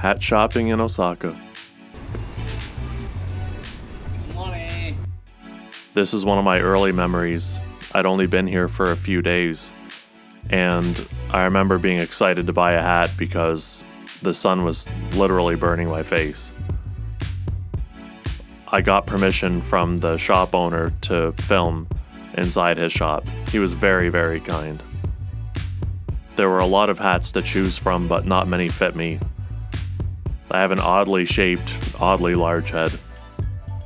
Hat shopping in Osaka. Money. This is one of my early memories. I'd only been here for a few days, and I remember being excited to buy a hat because the sun was literally burning my face. I got permission from the shop owner to film inside his shop. He was very, very kind. There were a lot of hats to choose from, but not many fit me. I have an oddly shaped, oddly large head.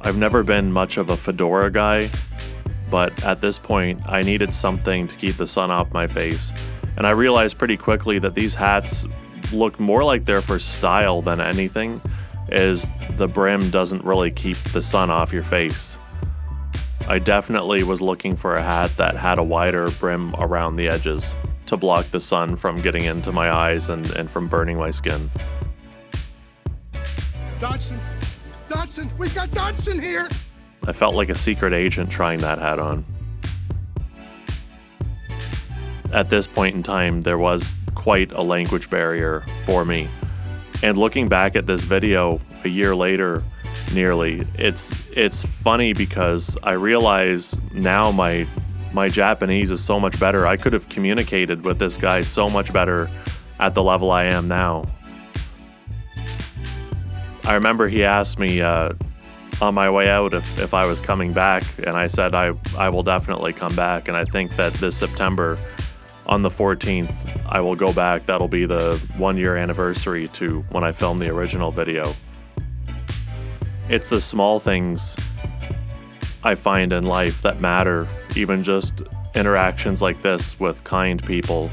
I've never been much of a fedora guy, but at this point, I needed something to keep the sun off my face. And I realized pretty quickly that these hats look more like they're for style than anything, as the brim doesn't really keep the sun off your face. I definitely was looking for a hat that had a wider brim around the edges to block the sun from getting into my eyes and from burning my skin. Dodson! Dodson! We've got Dodson here! I felt like a secret agent trying that hat on. At this point in time, there was quite a language barrier for me. And looking back at this video a year later, nearly, it's funny because I realize now my Japanese is so much better. I could have communicated with this guy so much better at the level I am now. I remember he asked me on my way out if I was coming back, and I said I will definitely come back, and I think that this September, on the 14th, I will go back. That'll be the 1-year anniversary to when I filmed the original video. It's the small things I find in life that matter. Even just interactions like this with kind people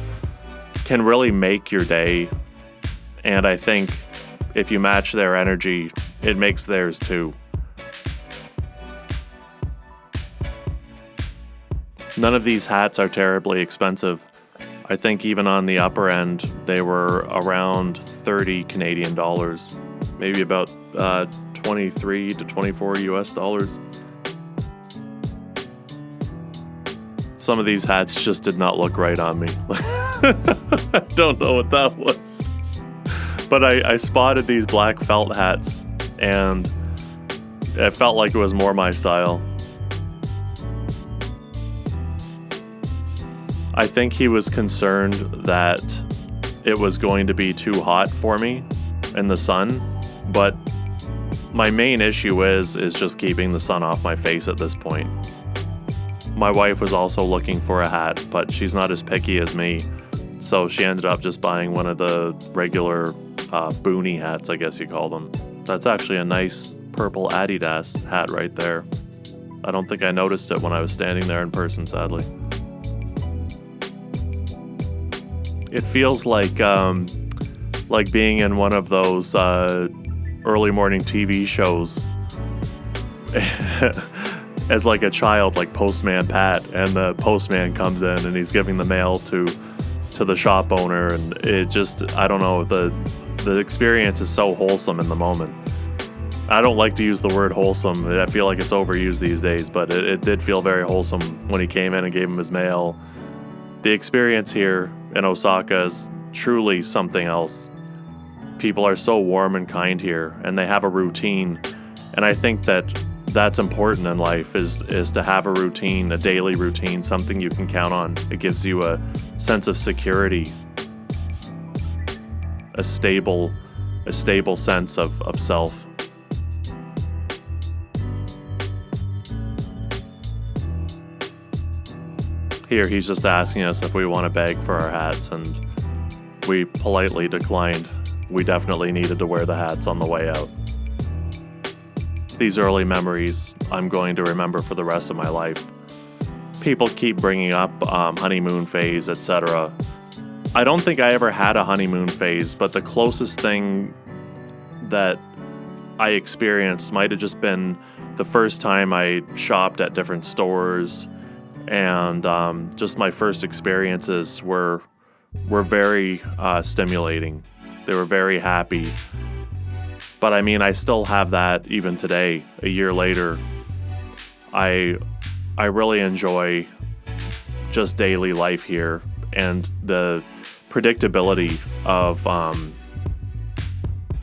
can really make your day. And I think if you match their energy, it makes theirs too. None of these hats are terribly expensive. I think even on the upper end, they were around 30 Canadian dollars, maybe about 23 to 24 US dollars. Some of these hats just did not look right on me. I don't know what that was. But I spotted these black felt hats, and it felt like it was more my style. I think he was concerned that it was going to be too hot for me in the sun, but my main issue is just keeping the sun off my face at this point. My wife was also looking for a hat, but she's not as picky as me, so she ended up just buying one of the regular boonie hats, I guess you call them. That's actually a nice purple Adidas hat right there. I don't think I noticed it when I was standing there in person, sadly. It feels like being in one of those early morning TV shows as like a child, like Postman Pat, and the postman comes in and he's giving the mail to the shop owner, and it just, I don't know, the experience is so wholesome in the moment. I don't like to use the word wholesome. I feel like it's overused these days, but it did feel very wholesome when he came in and gave him his mail. The experience here in Osaka is truly something else. People are so warm and kind here, and they have a routine. And I think that's important in life, is to have a routine, a daily routine, something you can count on. It gives you a sense of security, a stable sense of self. Here, he's just asking us if we want a bag for our hats, and we politely declined. We definitely needed to wear the hats on the way out. These early memories I'm going to remember for the rest of my life. People keep bringing up honeymoon phase, etc. I don't think I ever had a honeymoon phase, but the closest thing that I experienced might have just been the first time I shopped at different stores, and just my first experiences were very stimulating. They were very happy. But I mean, I still have that even today, a year later. I really enjoy just daily life here, and the predictability of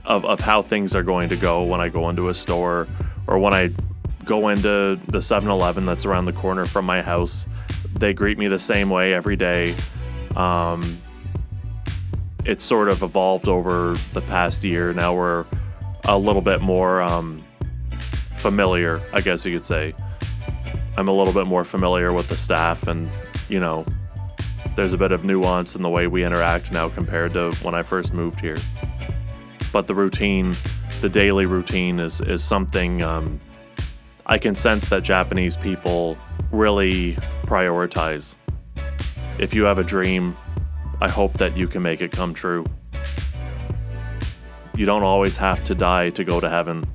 of how things are going to go when I go into a store, or when I go into the 7-Eleven that's around the corner from my house. They greet me the same way every day. It's sort of evolved over the past year. Now we're a little bit more familiar, I guess you could say. I'm a little bit more familiar with the staff, and, you know, there's a bit of nuance in the way we interact now compared to when I first moved here. But the routine, the daily routine is something I can sense that Japanese people really prioritize. If you have a dream, I hope that you can make it come true. You don't always have to die to go to heaven.